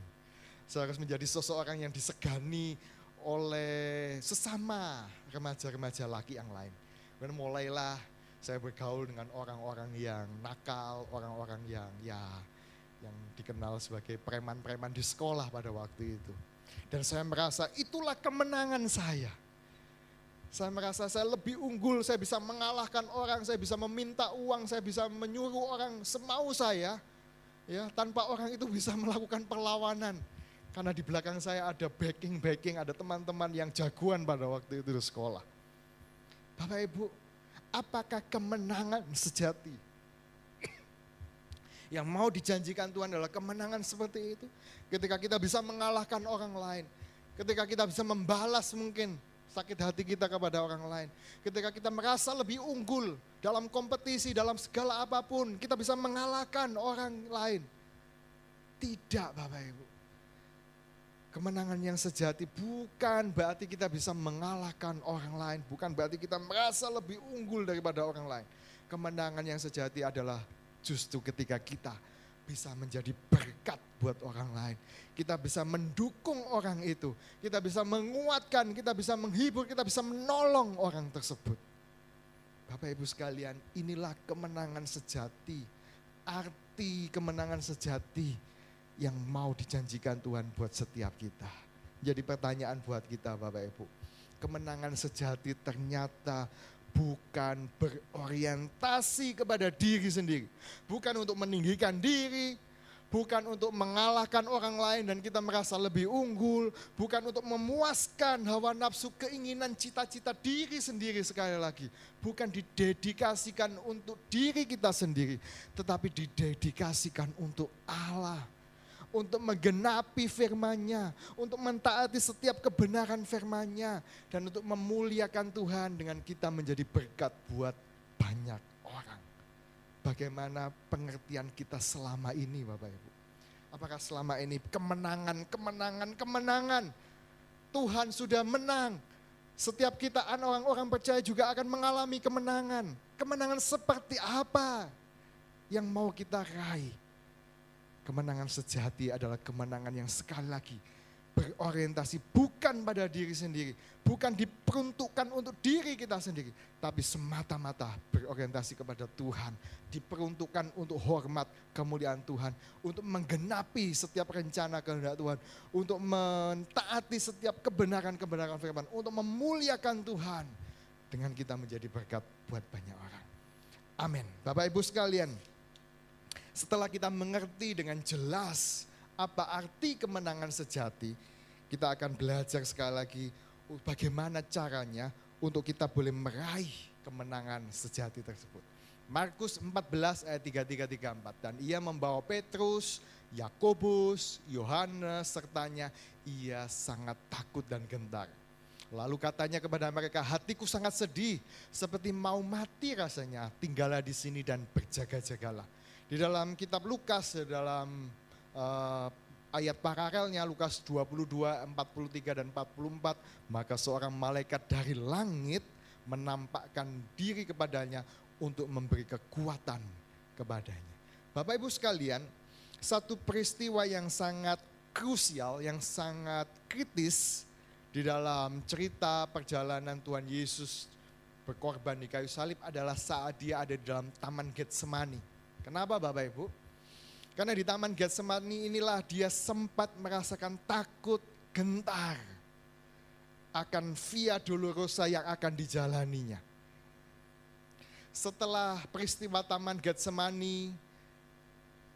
Saya harus menjadi seseorang yang disegani oleh sesama remaja-remaja laki yang lain. Dan mulailah saya bergaul dengan orang-orang yang nakal, orang-orang yang dikenal sebagai preman-preman di sekolah pada waktu itu. Dan saya merasa itulah kemenangan saya. Saya merasa saya lebih unggul, saya bisa mengalahkan orang, saya bisa meminta uang, saya bisa menyuruh orang semau saya, ya, tanpa orang itu bisa melakukan perlawanan. Karena di belakang saya ada backing, ada teman-teman yang jagoan pada waktu itu di sekolah. Bapak Ibu, apakah kemenangan sejati yang mau dijanjikan Tuhan adalah kemenangan seperti itu? Ketika kita bisa mengalahkan orang lain, ketika kita bisa membalas mungkin sakit hati kita kepada orang lain. Ketika kita merasa lebih unggul dalam kompetisi, dalam segala apapun, kita bisa mengalahkan orang lain. Tidak, Bapak Ibu. Kemenangan yang sejati bukan berarti kita bisa mengalahkan orang lain, bukan berarti kita merasa lebih unggul daripada orang lain. Kemenangan yang sejati adalah justru ketika kita bisa menjadi berkat buat orang lain. Kita bisa mendukung orang itu, kita bisa menguatkan, kita bisa menghibur, kita bisa menolong orang tersebut. Bapak Ibu sekalian, inilah kemenangan sejati. Arti kemenangan sejati yang mau dijanjikan Tuhan buat setiap kita. Jadi pertanyaan buat kita Bapak Ibu, kemenangan sejati ternyata bukan berorientasi kepada diri sendiri. Bukan untuk meninggikan diri, bukan untuk mengalahkan orang lain dan kita merasa lebih unggul, bukan untuk memuaskan hawa nafsu, keinginan, cita-cita diri sendiri sekali lagi. Bukan didedikasikan untuk diri kita sendiri, tetapi didedikasikan untuk Allah. untuk menggenapi firman-Nya, untuk mentaati setiap kebenaran firman-Nya, dan untuk memuliakan Tuhan dengan kita menjadi berkat buat banyak orang. Bagaimana pengertian kita selama ini Bapak Ibu? Apakah selama ini kemenangan, Tuhan sudah menang. Setiap kita orang-orang percaya juga akan mengalami kemenangan. Kemenangan seperti apa yang mau kita raih? Kemenangan sejati adalah kemenangan yang sekali lagi berorientasi bukan pada diri sendiri, bukan diperuntukkan untuk diri kita sendiri, tapi semata-mata berorientasi kepada Tuhan, diperuntukkan untuk hormat kemuliaan Tuhan, untuk menggenapi setiap rencana kehendak Tuhan, untuk mentaati setiap kebenaran-kebenaran firman, untuk memuliakan Tuhan dengan kita menjadi berkat buat banyak orang. Amin. Bapak Ibu sekalian, setelah kita mengerti dengan jelas apa arti kemenangan sejati, kita akan belajar sekali lagi bagaimana caranya untuk kita boleh meraih kemenangan sejati tersebut. Markus 14 ayat 33-34, dan ia membawa Petrus, Yakobus, Yohanes sertanya, ia sangat takut dan gentar. Lalu katanya kepada mereka, hatiku sangat sedih, seperti mau mati rasanya, tinggallah di sini dan berjaga-jagalah. Di dalam kitab Lukas, dalam ayat paralelnya Lukas 22, 43 dan 44, maka seorang malaikat dari langit menampakkan diri kepadanya untuk memberi kekuatan kepadanya. Bapak Ibu sekalian, satu peristiwa yang sangat krusial, yang sangat kritis di dalam cerita perjalanan Tuhan Yesus berkorban di kayu salib adalah saat dia ada di dalam Taman Getsemani. Kenapa Bapak Ibu? Karena di Taman Getsemani inilah dia sempat merasakan takut, gentar akan via dolorosa yang akan dijalaninya. Setelah peristiwa Taman Getsemani,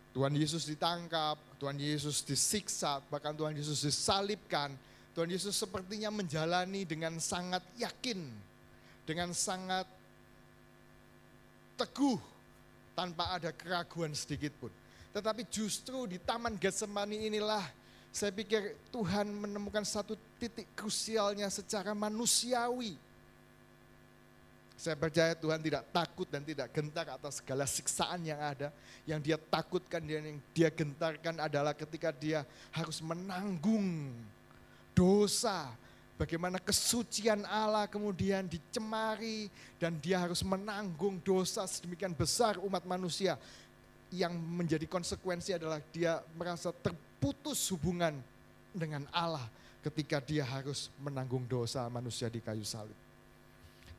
Tuhan Yesus ditangkap, Tuhan Yesus disiksa, bahkan Tuhan Yesus disalibkan. Tuhan Yesus sepertinya menjalani dengan sangat yakin, dengan sangat teguh, tanpa ada keraguan sedikit pun. Tetapi justru di Taman Getsemani inilah saya pikir Tuhan menemukan satu titik krusialnya secara manusiawi. Saya percaya Tuhan tidak takut dan tidak gentar atas segala siksaan yang ada. Yang dia takutkan dan yang dia gentarkan adalah ketika dia harus menanggung dosa. Bagaimana kesucian Allah kemudian dicemari dan dia harus menanggung dosa sedemikian besar umat manusia. Yang menjadi konsekuensi adalah dia merasa terputus hubungan dengan Allah ketika dia harus menanggung dosa manusia di kayu salib.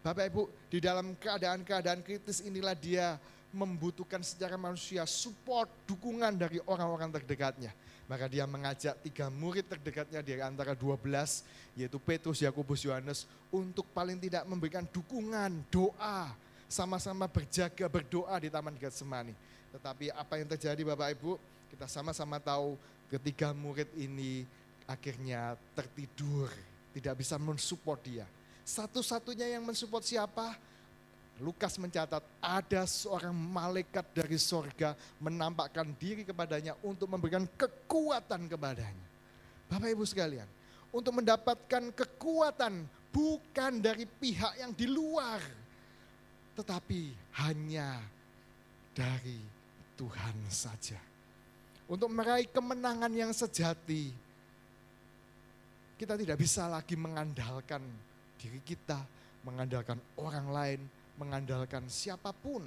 Bapak Ibu, di dalam keadaan-keadaan kritis inilah dia membutuhkan secara manusia support, dukungan dari orang-orang terdekatnya. Maka dia mengajak 3 murid terdekatnya dari antara 12, yaitu Petrus, Yakobus, Yohanes, untuk paling tidak memberikan dukungan, doa, sama-sama berjaga, berdoa di Taman Getsemani. Tetapi apa yang terjadi Bapak Ibu, kita sama-sama tahu ketiga murid ini akhirnya tertidur, tidak bisa mensupport dia. Satu-satunya yang mensupport siapa? Lukas mencatat ada seorang malaikat dari sorga menampakkan diri kepadanya untuk memberikan kekuatan kepadanya. Bapak Ibu sekalian, untuk mendapatkan kekuatan bukan dari pihak yang di luar, tetapi hanya dari Tuhan saja. Untuk meraih kemenangan yang sejati, kita tidak bisa lagi mengandalkan diri kita, mengandalkan orang lain, mengandalkan siapapun.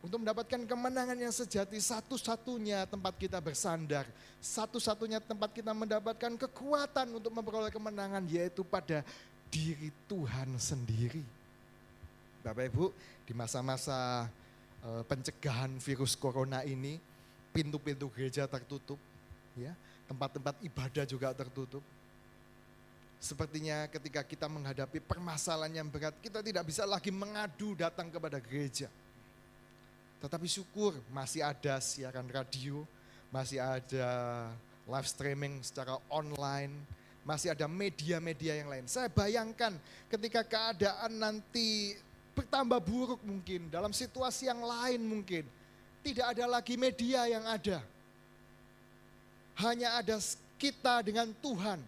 Untuk mendapatkan kemenangan yang sejati, satu-satunya tempat kita bersandar, satu-satunya tempat kita mendapatkan kekuatan untuk memperoleh kemenangan, yaitu pada diri Tuhan sendiri. Bapak Ibu, di masa-masa pencegahan virus corona ini, pintu-pintu gereja tertutup, ya, tempat-tempat ibadah juga tertutup. Sepertinya ketika kita menghadapi permasalahan yang berat, kita tidak bisa lagi mengadu datang kepada gereja. Tetapi syukur masih ada siaran radio, masih ada live streaming secara online, masih ada media-media yang lain. Saya bayangkan ketika keadaan nanti bertambah buruk mungkin, dalam situasi yang lain mungkin, tidak ada lagi media yang ada. Hanya ada kita dengan Tuhan.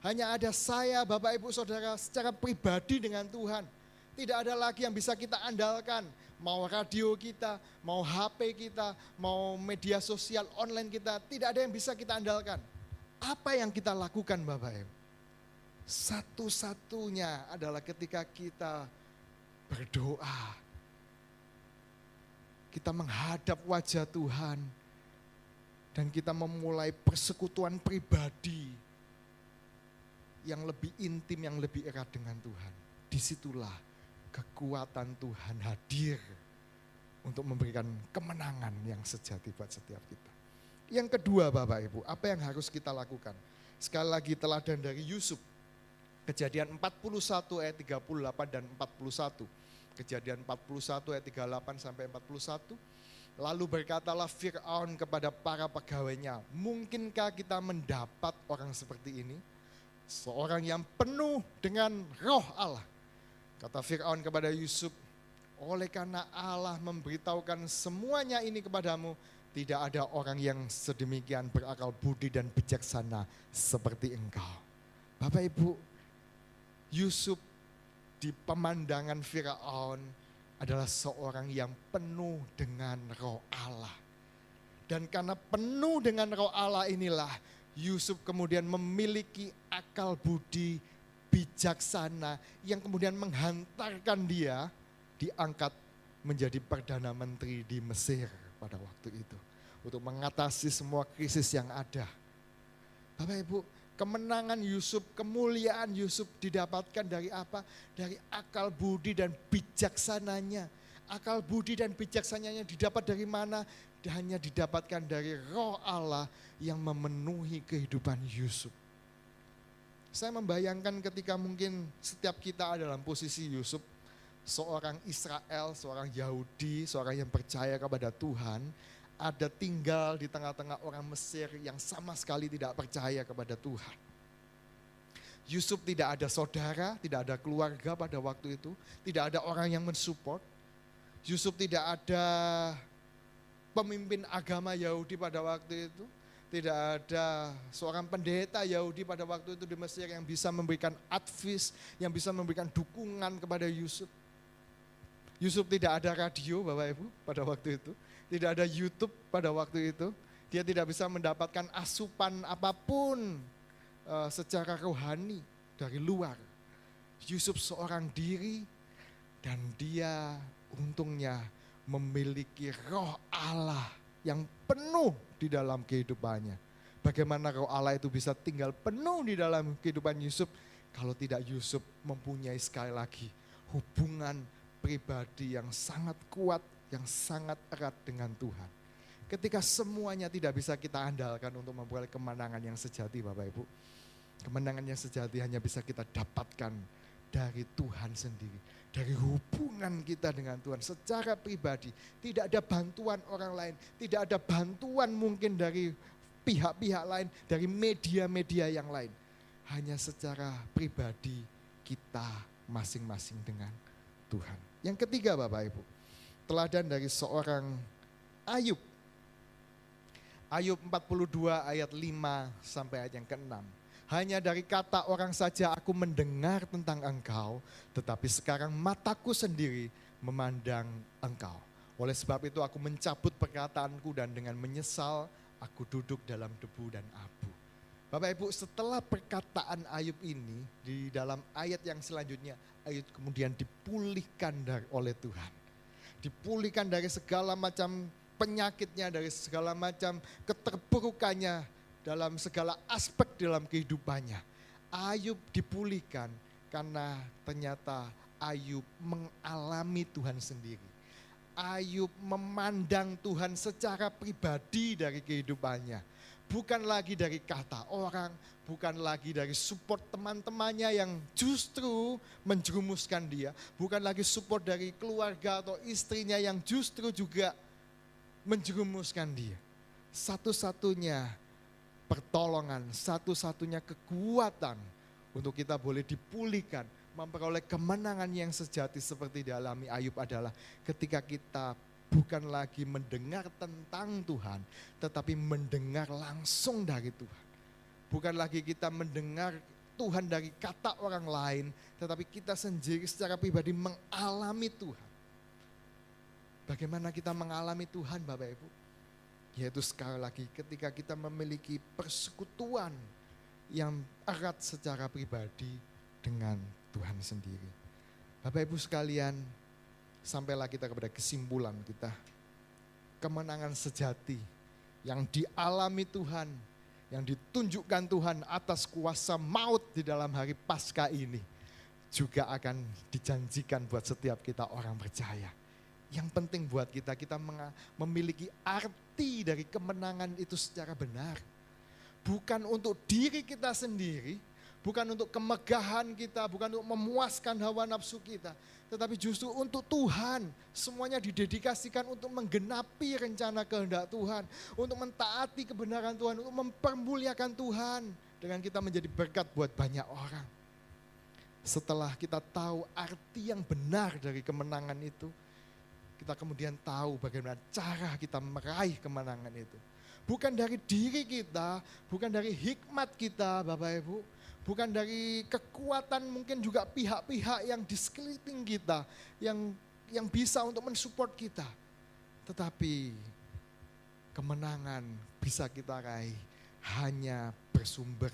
Hanya ada saya, Bapak Ibu Saudara, secara pribadi dengan Tuhan. Tidak ada lagi yang bisa kita andalkan. Mau radio kita, mau HP kita, mau media sosial online kita, tidak ada yang bisa kita andalkan. Apa yang kita lakukan Bapak Ibu? Satu-satunya adalah ketika kita berdoa. Kita menghadap wajah Tuhan. Dan kita memulai persekutuan pribadi yang lebih intim, yang lebih erat dengan Tuhan. Disitulah kekuatan Tuhan hadir untuk memberikan kemenangan yang sejati buat setiap kita. Yang kedua Bapak Ibu, apa yang harus kita lakukan? Sekali lagi teladan dari Yusuf. Kejadian 41 ayat 38 dan 41. Kejadian 41 ayat 38 sampai 41. Lalu berkatalah Fir'aun kepada para pegawainya, mungkinkah kita mendapat orang seperti ini? Seorang yang penuh dengan roh Allah. Kata Fir'aun kepada Yusuf, oleh karena Allah memberitahukan semuanya ini kepadamu, tidak ada orang yang sedemikian berakal budi dan bijaksana seperti engkau. Bapak Ibu, Yusuf di pemandangan Firaun adalah seorang yang penuh dengan roh Allah. Dan karena penuh dengan roh Allah inilah Yusuf kemudian memiliki akal budi bijaksana yang kemudian menghantarkan dia diangkat menjadi Perdana Menteri di Mesir pada waktu itu. Untuk mengatasi semua krisis yang ada. Bapak Ibu, kemenangan Yusuf, kemuliaan Yusuf didapatkan dari apa? Dari akal budi dan bijaksananya. Akal budi dan bijaksananya didapat dari mana? Hanya didapatkan dari roh Allah yang memenuhi kehidupan Yusuf. Saya membayangkan ketika mungkin setiap kita dalam posisi Yusuf, seorang Israel, seorang Yahudi, seorang yang percaya kepada Tuhan, ada tinggal di tengah-tengah orang Mesir yang sama sekali tidak percaya kepada Tuhan. Yusuf tidak ada saudara, tidak ada keluarga pada waktu itu, tidak ada orang yang mensupport. Yusuf tidak ada pemimpin agama Yahudi pada waktu itu, tidak ada seorang pendeta Yahudi pada waktu itu di Mesir yang bisa memberikan advice, yang bisa memberikan dukungan kepada Yusuf. Yusuf tidak ada radio Bapak Ibu pada waktu itu, tidak ada YouTube pada waktu itu, dia tidak bisa mendapatkan asupan apapun secara rohani dari luar. Yusuf seorang diri dan dia untungnya memiliki roh Allah yang penuh di dalam kehidupannya. Bagaimana roh Allah itu bisa tinggal penuh di dalam kehidupan Yusuf kalau tidak Yusuf mempunyai sekali lagi hubungan pribadi yang sangat kuat, yang sangat erat dengan Tuhan. Ketika semuanya tidak bisa kita andalkan untuk memperoleh kemenangan yang sejati Bapak Ibu. Kemenangan yang sejati hanya bisa kita dapatkan dari Tuhan sendiri. Dari hubungan kita dengan Tuhan secara pribadi. Tidak ada bantuan orang lain. Tidak ada bantuan mungkin dari pihak-pihak lain. Dari media-media yang lain. Hanya secara pribadi kita masing-masing dengan Tuhan. Yang ketiga Bapak Ibu. Teladan dari seorang Ayub. Ayub 42 ayat 5 sampai ayat yang ke-6. Hanya dari kata orang saja aku mendengar tentang engkau, tetapi sekarang mataku sendiri memandang engkau. Oleh sebab itu aku mencabut perkataanku dan dengan menyesal aku duduk dalam debu dan abu. Bapak Ibu, setelah perkataan Ayub ini di dalam ayat yang selanjutnya, Ayub kemudian dipulihkan oleh Tuhan. Dipulihkan dari segala macam penyakitnya, dari segala macam keterpurukannya, dalam segala aspek dalam kehidupannya. Ayub dipulihkan karena ternyata Ayub mengalami Tuhan sendiri. Ayub memandang Tuhan secara pribadi dari kehidupannya. Bukan lagi dari kata orang, bukan lagi dari support teman-temannya yang justru menjerumuskan dia. Bukan lagi support dari keluarga atau istrinya yang justru juga menjerumuskan dia. Satu-satunya pertolongan, satu-satunya kekuatan untuk kita boleh dipulihkan, memperoleh kemenangan yang sejati seperti dialami Ayub adalah ketika kita bukan lagi mendengar tentang Tuhan, tetapi mendengar langsung dari Tuhan. Bukan lagi kita mendengar Tuhan dari kata orang lain, tetapi kita sendiri secara pribadi mengalami Tuhan. Bagaimana kita mengalami Tuhan Bapak Ibu? Yaitu sekali lagi ketika kita memiliki persekutuan yang erat secara pribadi dengan Tuhan sendiri. Bapak Ibu sekalian, sampailah kita kepada kesimpulan kita. Kemenangan sejati yang dialami Tuhan, yang ditunjukkan Tuhan atas kuasa maut di dalam hari Paskah ini, juga akan dijanjikan buat setiap kita orang percaya. Yang penting buat kita memiliki arti dari kemenangan itu secara benar. Bukan untuk diri kita sendiri, bukan untuk kemegahan kita, bukan untuk memuaskan hawa nafsu kita, tetapi justru untuk Tuhan. Semuanya didedikasikan untuk menggenapi rencana kehendak Tuhan, untuk mentaati kebenaran Tuhan, untuk mempermuliakan Tuhan, dengan kita menjadi berkat buat banyak orang. Setelah kita tahu arti yang benar dari kemenangan itu, kita kemudian tahu bagaimana cara kita meraih kemenangan itu. Bukan dari diri kita, bukan dari hikmat kita Bapak Ibu, bukan dari kekuatan mungkin juga pihak-pihak yang di sekeliling kita, yang bisa untuk mensupport kita. Tetapi kemenangan bisa kita raih hanya bersumber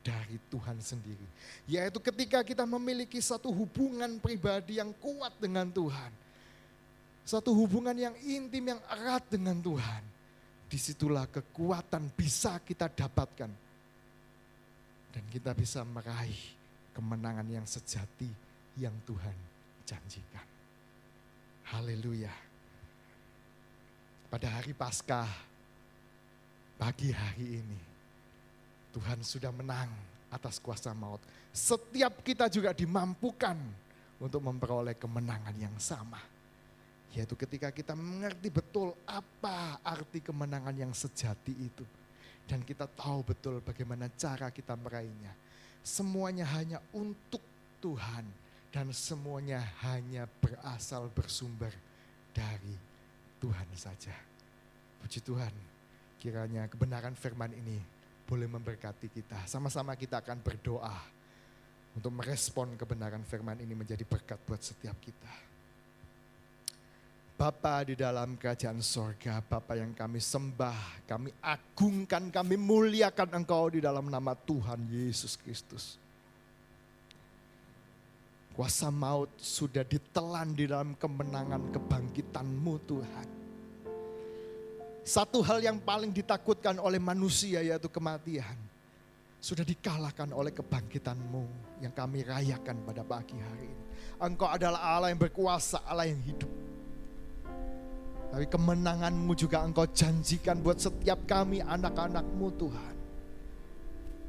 dari Tuhan sendiri. Yaitu ketika kita memiliki satu hubungan pribadi yang kuat dengan Tuhan. Satu hubungan yang intim, yang erat dengan Tuhan. Disitulah kekuatan bisa kita dapatkan. Dan kita bisa meraih kemenangan yang sejati yang Tuhan janjikan. Haleluya. Pada hari Paskah, pagi hari ini, Tuhan sudah menang atas kuasa maut. Setiap kita juga dimampukan untuk memperoleh kemenangan yang sama. Yaitu ketika kita mengerti betul apa arti kemenangan yang sejati itu. Dan kita tahu betul bagaimana cara kita meraihnya. Semuanya hanya untuk Tuhan. Dan semuanya hanya berasal bersumber dari Tuhan saja. Puji Tuhan, kiranya kebenaran firman ini boleh memberkati kita. Sama-sama kita akan berdoa untuk merespon kebenaran firman ini menjadi berkat buat setiap kita. Bapa di dalam kerajaan sorga, Bapa yang kami sembah, kami agungkan, kami muliakan Engkau di dalam nama Tuhan Yesus Kristus. Kuasa maut sudah ditelan di dalam kemenangan kebangkitan-Mu Tuhan. Satu hal yang paling ditakutkan oleh manusia yaitu kematian. Sudah dikalahkan oleh kebangkitan-Mu yang kami rayakan pada pagi hari ini. Engkau adalah Allah yang berkuasa, Allah yang hidup. Tapi kemenangan-Mu juga Engkau janjikan buat setiap kami anak-anak-Mu Tuhan.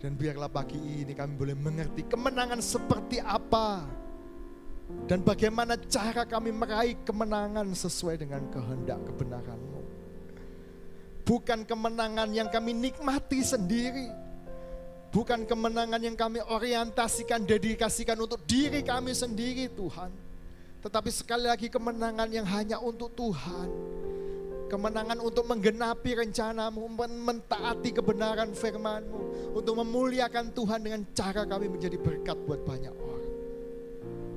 Dan biarlah pagi ini kami boleh mengerti kemenangan seperti apa. Dan bagaimana cara kami meraih kemenangan sesuai dengan kehendak kebenaran-Mu. Bukan kemenangan yang kami nikmati sendiri. Bukan kemenangan yang kami orientasikan, dedikasikan untuk diri kami sendiri Tuhan. Tetapi sekali lagi kemenangan yang hanya untuk Tuhan. Kemenangan untuk menggenapi rencana-Mu, mentaati kebenaran firman-Mu. Untuk memuliakan Tuhan dengan cara kami menjadi berkat buat banyak orang.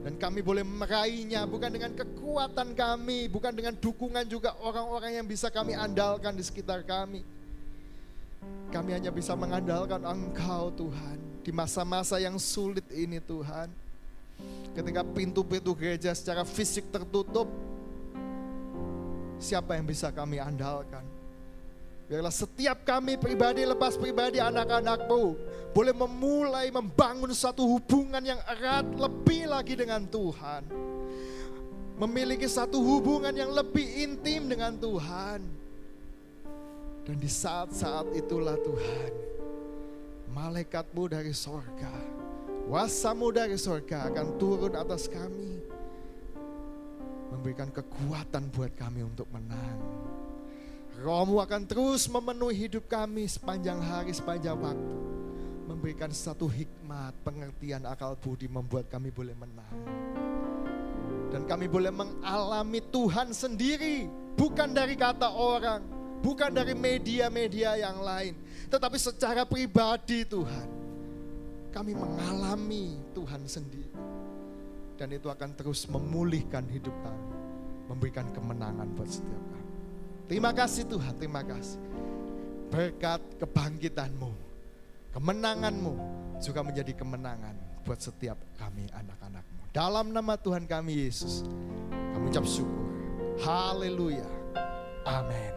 Dan kami boleh meraihnya bukan dengan kekuatan kami, bukan dengan dukungan juga orang-orang yang bisa kami andalkan di sekitar kami. Kami hanya bisa mengandalkan Engkau Tuhan. Di masa-masa yang sulit ini Tuhan. Ketika pintu-pintu gereja secara fisik tertutup, siapa yang bisa kami andalkan? Biarlah setiap kami pribadi, lepas pribadi, anak-anak-Mu boleh memulai membangun satu hubungan yang erat lebih lagi dengan Tuhan. Memiliki satu hubungan yang lebih intim dengan Tuhan. Dan di saat-saat itulah Tuhan, malaikat-Mu dari sorga, kuasa-Mu dari sorga akan turun atas kami. Memberikan kekuatan buat kami untuk menang. Roh-Mu akan terus memenuhi hidup kami sepanjang hari, sepanjang waktu. Memberikan satu hikmat, pengertian, akal budi membuat kami boleh menang. Dan kami boleh mengalami Tuhan sendiri bukan dari kata orang, bukan dari media-media yang lain, tetapi secara pribadi Tuhan, kami mengalami Tuhan sendiri. Dan itu akan terus memulihkan hidup kami, memberikan kemenangan buat setiap kami. Terima kasih Tuhan, terima kasih. Berkat kebangkitan-Mu, kemenangan-Mu juga menjadi kemenangan buat setiap kami anak-anak-Mu. Dalam nama Tuhan kami Yesus, kami ucap syukur. Haleluya. Amin.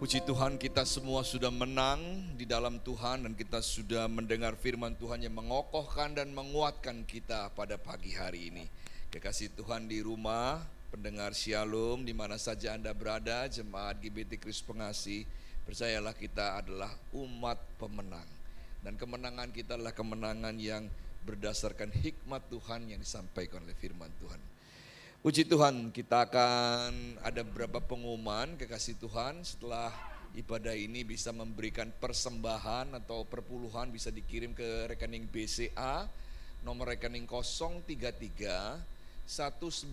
Puji Tuhan, kita semua sudah menang di dalam Tuhan dan kita sudah mendengar firman Tuhan yang mengokohkan dan menguatkan kita pada pagi hari ini. Kekasih Tuhan di rumah, pendengar Shalom, di mana saja Anda berada, jemaat GBT Kristus Pengasih, percayalah kita adalah umat pemenang. Dan kemenangan kita adalah kemenangan yang berdasarkan hikmat Tuhan yang disampaikan oleh firman Tuhan. Puji Tuhan, kita akan ada beberapa pengumuman kekasih Tuhan. Setelah ibadah ini bisa memberikan persembahan atau perpuluhan, bisa dikirim ke rekening BCA nomor rekening 033 194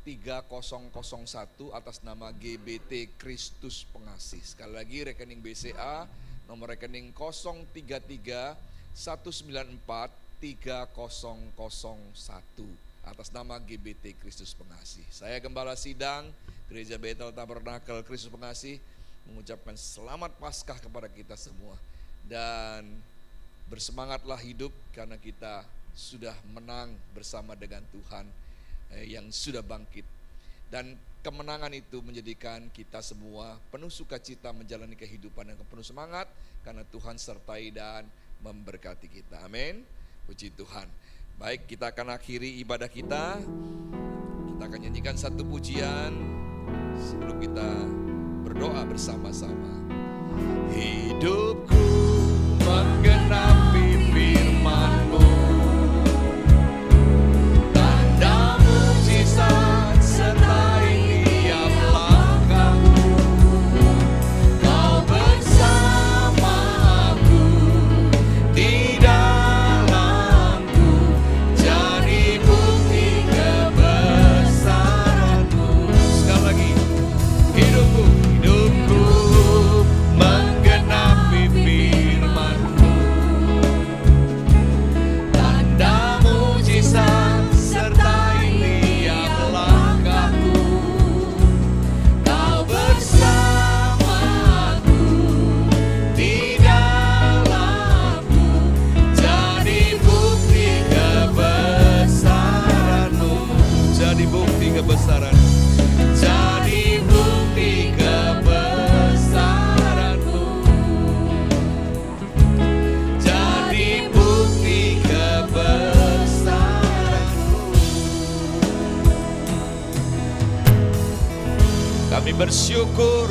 3001 atas nama GBT Kristus Pengasih. Sekali lagi, rekening BCA nomor rekening 033 194 3001 atas nama GBT Kristus Pengasih. Saya Gembala Sidang Gereja Bethel Tabernakel Kristus Pengasih mengucapkan selamat Paskah kepada kita semua. Dan bersemangatlah hidup karena kita sudah menang bersama dengan Tuhan yang sudah bangkit. Dan kemenangan itu menjadikan kita semua penuh sukacita menjalani kehidupan yang penuh semangat karena Tuhan sertai dan memberkati kita. Amin. Puji Tuhan. Baik, kita akan akhiri ibadah kita. Kita akan nyanyikan satu pujian sebelum kita berdoa bersama-sama. Hidupku menggenapi firman-Mu, tanda mujizat sertai tiap langkahku. Kau bersama aku di dalamku, jadi bukti kebesaran-Mu. Sekali lagi, hidupku menggenapi firman-Mu, tanda mujizat sertai tiap langkahku. Kau bersama aku di dalamku, jadi bukti kebesaran-Mu. Jadi bukti kebesaran, jadi bukti kebesaran-Mu, jadi bukti kebesaran-Mu. Kami bersyukur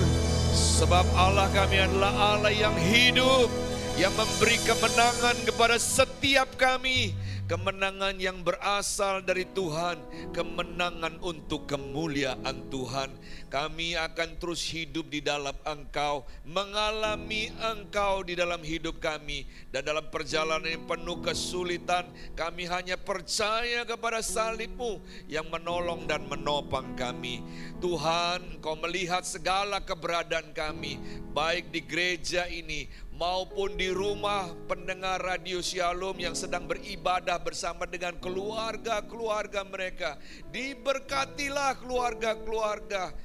sebab Allah kami adalah Allah yang hidup, yang memberi kemenangan kepada setiap kami. Kemenangan yang berasal dari Tuhan, kemenangan untuk kemuliaan Tuhan. Kami akan terus hidup di dalam Engkau, mengalami Engkau di dalam hidup kami. Dan dalam perjalanan yang penuh kesulitan, kami hanya percaya kepada salib-Mu yang menolong dan menopang kami. Tuhan, Engkau melihat segala keberadaan kami, baik di gereja ini maupun di rumah pendengar Radio Shalom yang sedang beribadah bersama dengan keluarga-keluarga mereka. Diberkatilah keluarga-keluarga.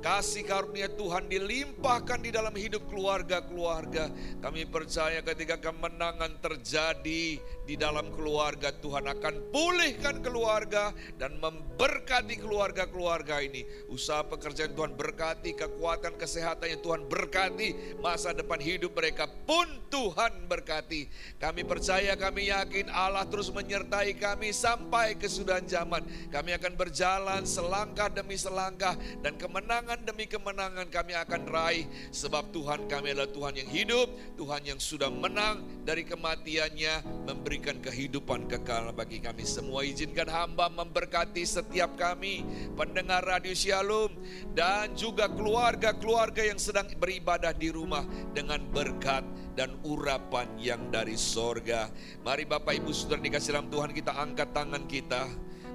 Kasih karunia Tuhan dilimpahkan di dalam hidup keluarga-keluarga. Kami percaya ketika kemenangan terjadi di dalam keluarga, Tuhan akan pulihkan keluarga dan memberkati keluarga-keluarga ini. Usaha pekerjaan Tuhan berkati, kekuatan kesehatan yang Tuhan berkati, masa depan hidup mereka pun Tuhan berkati. Kami percaya, kami yakin Allah terus menyertai kami sampai kesudahan zaman. Kami akan berjalan selangkah demi selangkah dan kemenangan demi kemenangan kami akan raih. Sebab Tuhan kami adalah Tuhan yang hidup, Tuhan yang sudah menang dari kematiannya, memberikan kehidupan kekal bagi kami semua. Izinkan hamba memberkati setiap kami, pendengar Radio Shalom, dan juga keluarga-keluarga yang sedang beribadah di rumah dengan berkat dan urapan yang dari sorga. Mari Bapak Ibu Saudara dikasih dalam Tuhan, kita angkat tangan kita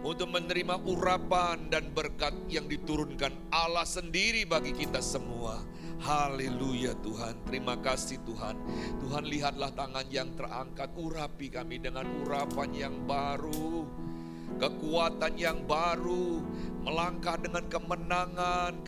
untuk menerima urapan dan berkat yang diturunkan Allah sendiri bagi kita semua. Haleluya Tuhan, terima kasih Tuhan. Tuhan, lihatlah tangan yang terangkat, urapi kami dengan urapan yang baru, kekuatan yang baru, melangkah dengan kemenangan,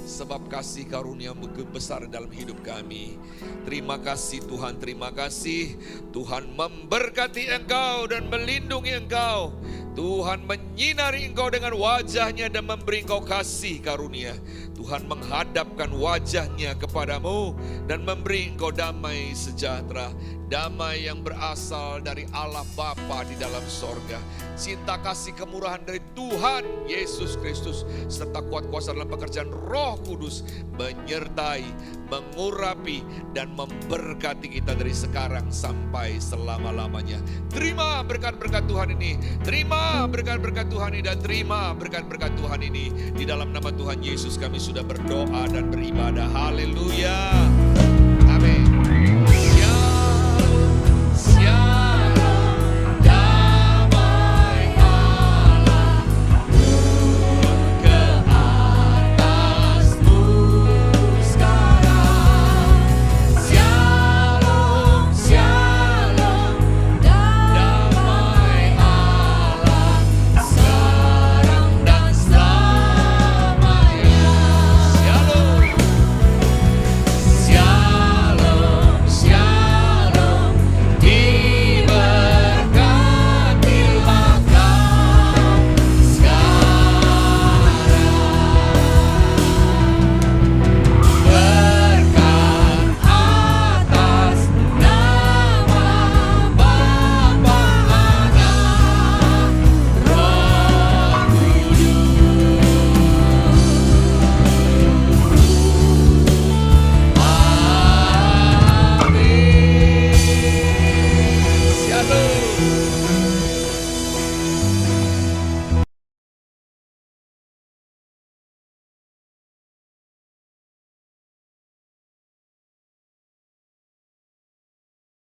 sebab kasih karunia besar dalam hidup kami. Terima kasih Tuhan, terima kasih. Tuhan memberkati engkau dan melindungi engkau. Tuhan menyinari engkau dengan wajahnya dan memberi engkau kasih karunia. Tuhan menghadapkan wajahnya kepadamu dan memberi engkau damai sejahtera. Damai yang berasal dari Allah Bapa di dalam sorga. Cinta kasih kemurahan dari Tuhan Yesus Kristus serta kuat kuasa dalam pekerjaan Roh Kudus menyertai, mengurapi dan memberkati kita dari sekarang sampai selama-lamanya. Terima berkat-berkat Tuhan ini, terima berkat-berkat Tuhan ini, dan terima berkat-berkat Tuhan ini. Di dalam nama Tuhan Yesus kami sudah berdoa dan beribadah. Haleluya.